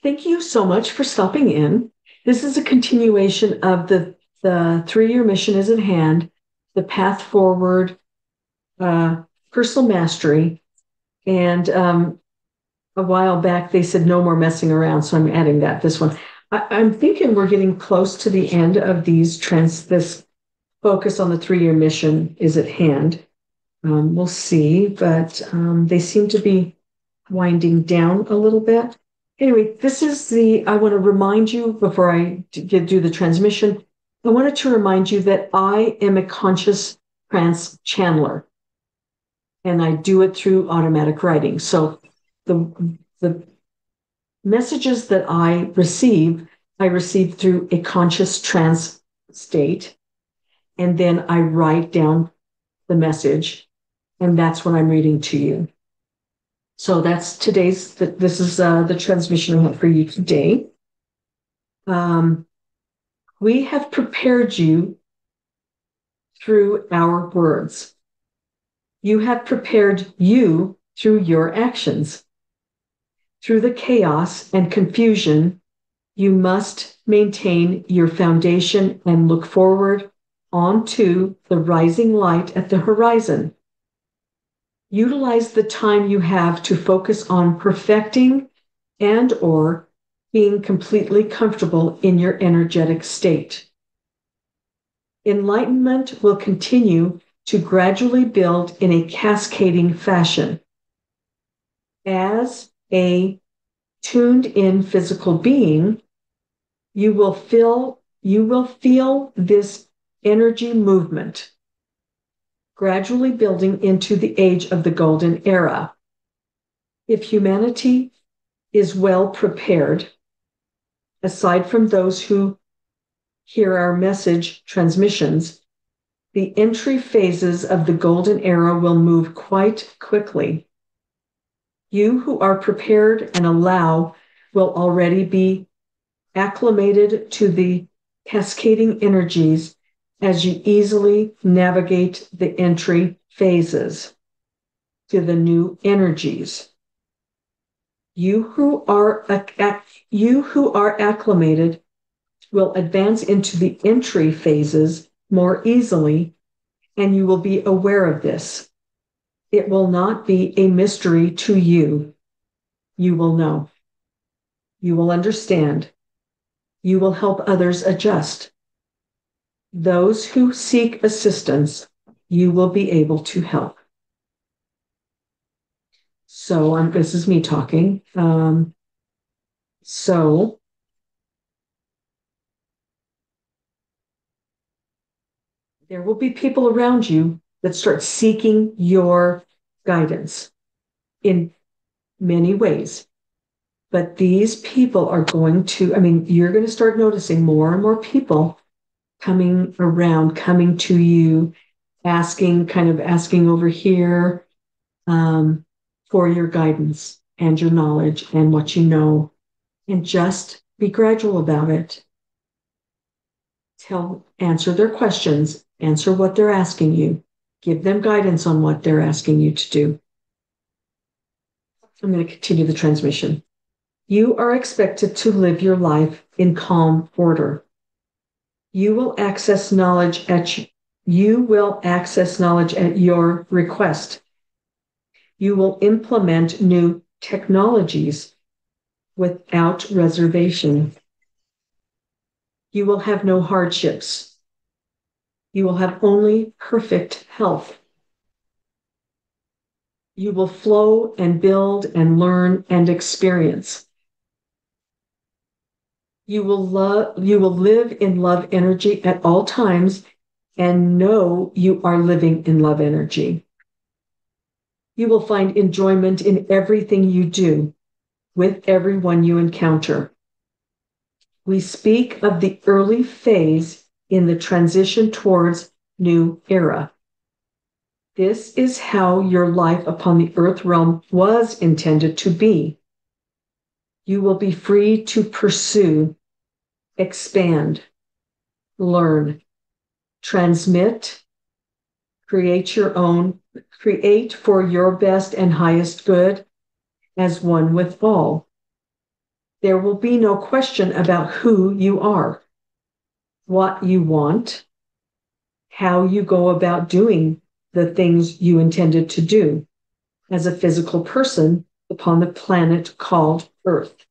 Thank you so much for stopping in. This is a continuation of the 3-year mission is at hand, the path forward, uh, personal mastery. And a while back, they said no more messing around. So I'm adding that this one. I'm thinking we're getting close to the end of this focus on the 3-year mission is at hand. We'll see, but they seem to be winding down a little bit. Anyway, I want to remind you before I do the transmission, I wanted to remind you that I am a conscious trance channeler and I do it through automatic writing. So the messages that I receive through a conscious trance state, and then I write down the message, and that's what I'm reading to you. So that's this is the transmission I have for you today. We have prepared you through our words. You have prepared you through your actions. Through the chaos and confusion, you must maintain your foundation and look forward onto the rising light at the horizon. Utilize the time you have to focus on perfecting and/or being completely comfortable in your energetic state. Enlightenment will continue to gradually build in a cascading fashion. As a tuned-in physical being, you will feel this energy movement gradually building into the age of the golden era. If humanity is well prepared, aside from those who hear our message transmissions, the entry phases of the golden era will move quite quickly. You who are prepared and allow will already be acclimated to the cascading energies as you easily navigate the entry phases to the new energies. You who are acclimated will advance into the entry phases more easily, and you will be aware of this. It will not be a mystery to you. You will know. You will understand. You will help others adjust. Those who seek assistance, you will be able to help. So this is me talking. So there will be people around you that start seeking your guidance in many ways. But these people are you're going to start noticing more and more people coming around, coming to you, asking over here for your guidance and your knowledge and what you know. And just be gradual about it. Answer their questions, answer what they're asking you, give them guidance on what they're asking you to do. I'm going to continue the transmission. You are expected to live your life in calm order. You will access knowledge at your request. You will implement new technologies without reservation. You will have no hardships. You will have only perfect health. You will flow and build and learn and experience. You will live in love energy at all times and know you are living in love energy. You will find enjoyment in everything you do, with everyone you encounter. We speak of the early phase in the transition towards new era. This is how your life upon the earth realm was intended to be. You will be free to pursue, expand, learn, transmit, create for your best and highest good, as one with all. There will be no question about who you are, what you want, how you go about doing the things you intended to do as a physical person upon the planet called Earth.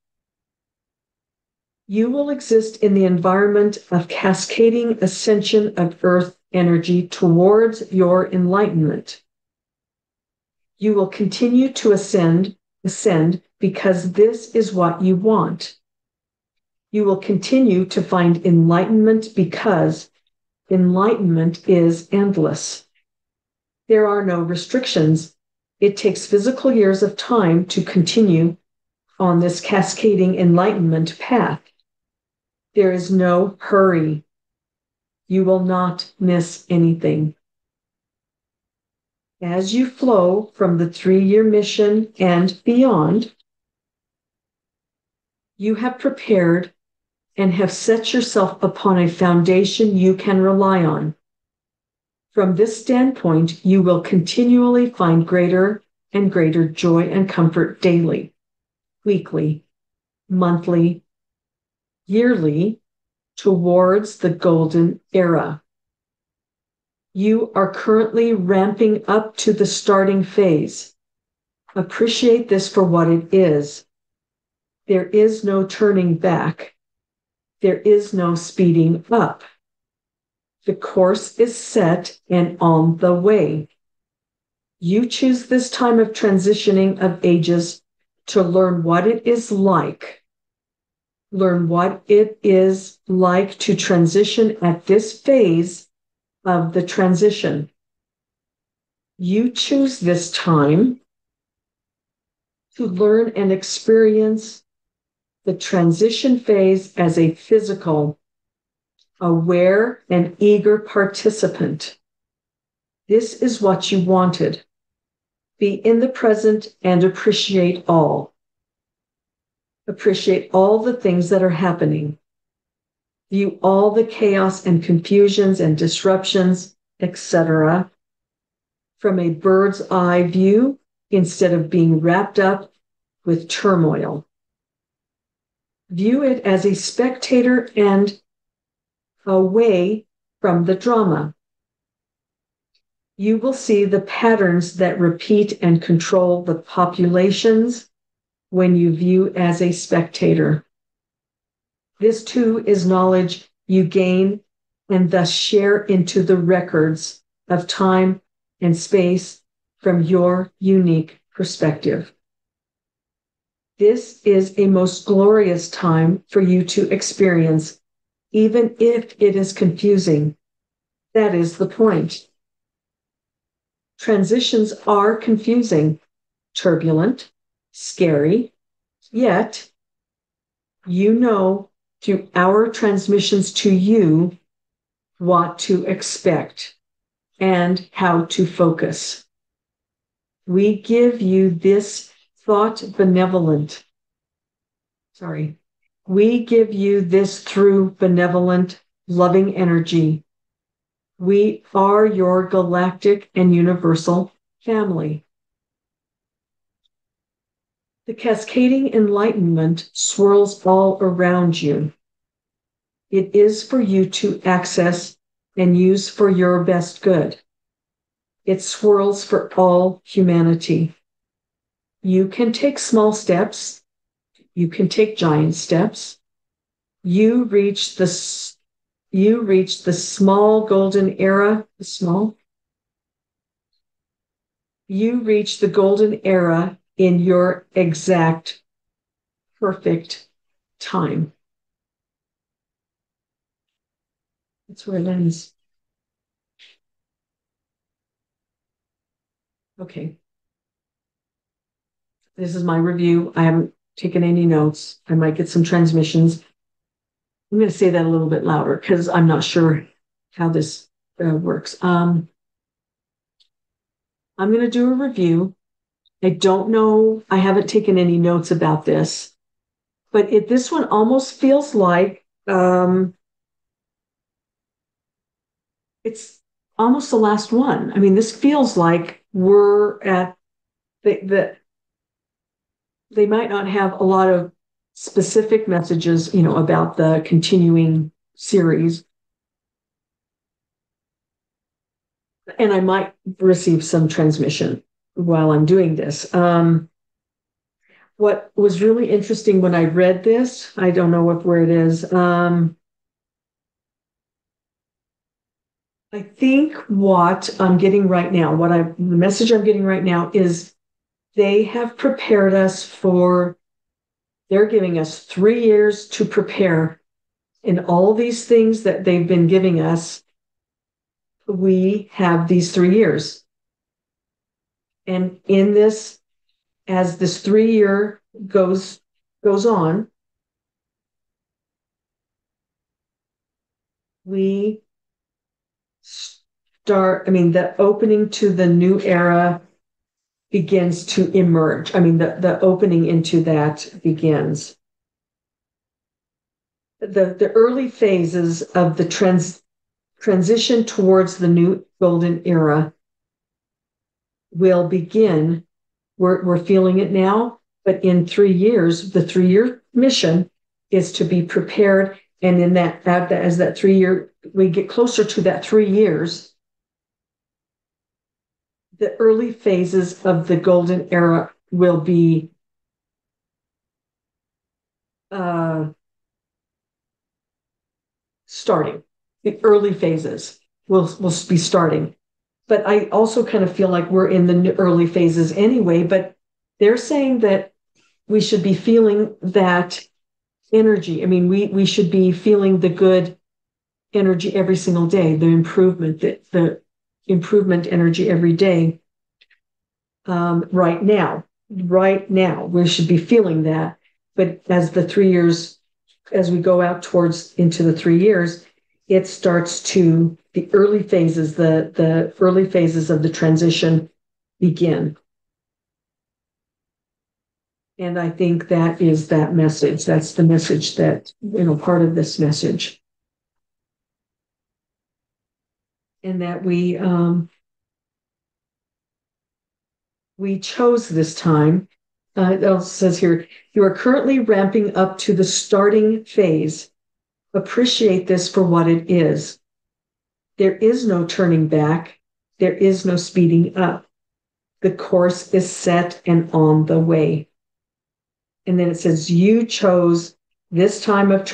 You will exist in the environment of cascading ascension of Earth energy towards your enlightenment. You will continue to ascend because this is what you want. You will continue to find enlightenment because enlightenment is endless. There are no restrictions. It takes physical years of time to continue on this cascading enlightenment path. There is no hurry. You will not miss anything. As you flow from the 3-year mission and beyond, you have prepared and have set yourself upon a foundation you can rely on. From this standpoint, you will continually find greater and greater joy and comfort daily, weekly, monthly, yearly, towards the golden era. You are currently ramping up to the starting phase. Appreciate this for what it is. There is no turning back. There is no speeding up. The course is set and on the way. You choose this time of transitioning of ages to learn what it is like. Learn what it is like to transition at this phase of the transition. You choose this time to learn and experience the transition phase as a physical, aware, and eager participant. This is what you wanted. Be in the present and appreciate all. Appreciate all the things that are happening. View all the chaos and confusions and disruptions, etc., from a bird's eye view instead of being wrapped up with turmoil. View it as a spectator and away from the drama. You will see the patterns that repeat and control the populations when you view as a spectator. This too is knowledge you gain and thus share into the records of time and space from your unique perspective. This is a most glorious time for you to experience, even if it is confusing. That is the point. Transitions are confusing, turbulent, scary, yet you know through our transmissions to you what to expect and how to focus. We give you this we give you this through benevolent, loving energy. We are your galactic and universal family. The cascading enlightenment swirls all around you. It is for you to access and use for your best good. It swirls for all humanity. You can take small steps. You can take giant steps. You reach the small golden era, You reach the golden era in your exact perfect time. That's where it ends. Okay. This is my review. I haven't taken any notes. I might get some transmissions. I'm going to say that a little bit louder because I'm not sure how this works. I'm going to do a review. I don't know. I haven't taken any notes about this, but this one almost feels like it's almost the last one. I mean, this feels like we're at the they might not have a lot of specific messages, about the continuing series. And I might receive some transmission while I'm doing this. What was really interesting when I read this, I don't know where it is. I think what I'm getting right now, the message I'm getting right now is they have prepared us they're giving us 3 years to prepare. In all these things that they've been giving us, we have these 3 years. And in this, as this 3 year goes on, we the opening to the new era begins to emerge. The opening into that begins. The early phases of the transition towards the new golden era will begin. We're feeling it now, but in 3 years, the 3 year mission is to be prepared. And in as that 3 year, we get closer to that 3 years, the early phases of the golden era will be starting. The early phases will be starting. But I also kind of feel like we're in the early phases anyway, but they're saying that we should be feeling that energy. We should be feeling the good energy every single day, the improvement energy every day. Right now, we should be feeling that. But as the 3 years, as we go out into the 3 years, it starts to, the early phases of the transition begin. And I think that is that message. That's the message that, part of this message. And that we chose this time. It also says here, you are currently ramping up to the starting phase. Appreciate this for what it is. There is no turning back. There is no speeding up. The course is set and on the way. And then it says, you chose this time of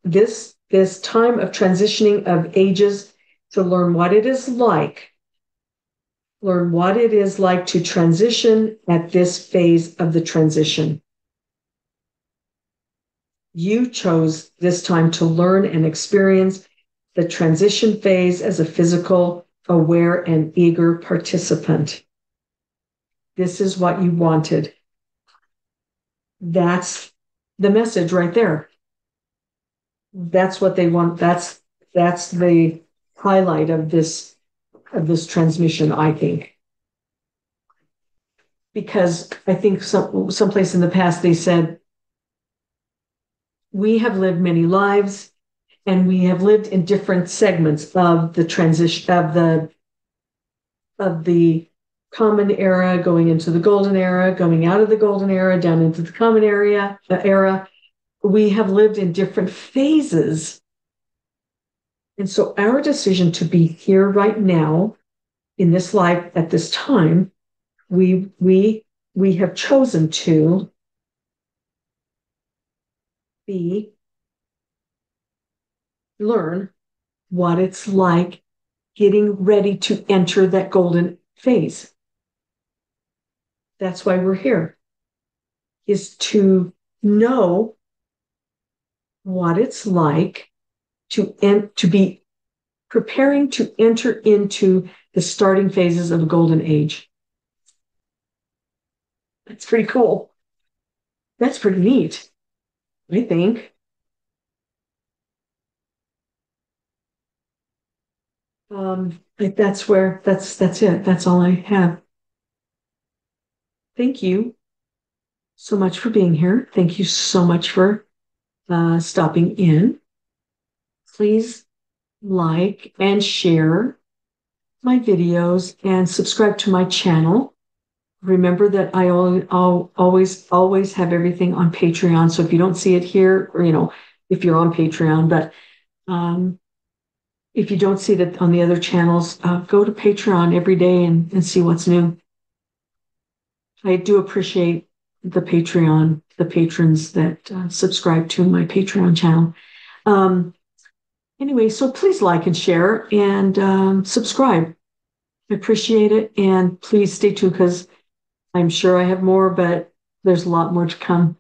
this time of transitioning of ages to learn what it is like. Learn what it is like to transition at this phase of the transition. You chose this time to learn and experience the transition phase as a physical, aware, and eager participant. This is what you wanted. That's the message right there. That's what they want. That's the highlight of this transmission, I think. Because I think someplace in the past they said, we have lived many lives and we have lived in different segments of the transition of the common era, going into the golden era, going out of the golden era, down into the common era. We have lived in different phases. And so our decision to be here right now in this life at this time, we have chosen to learn what it's like getting ready to enter that golden phase. That's why we're here, is to know what it's like to be preparing to enter into the starting phases of the golden age. That's pretty cool. That's pretty neat, I think. That's it. That's all I have. Thank you so much for being here. Thank you so much for stopping in. Please like and share my videos and subscribe to my channel. remember that I'll always have everything on Patreon. So if you don't see it here, or, if you're on Patreon, but um, if you don't see it on the other channels, go to Patreon every day and see what's new. I do appreciate the patrons that subscribe to my Patreon channel. Um, anyway, so please like and share and subscribe. I appreciate it. And please stay tuned because I'm sure I have more, but there's a lot more to come.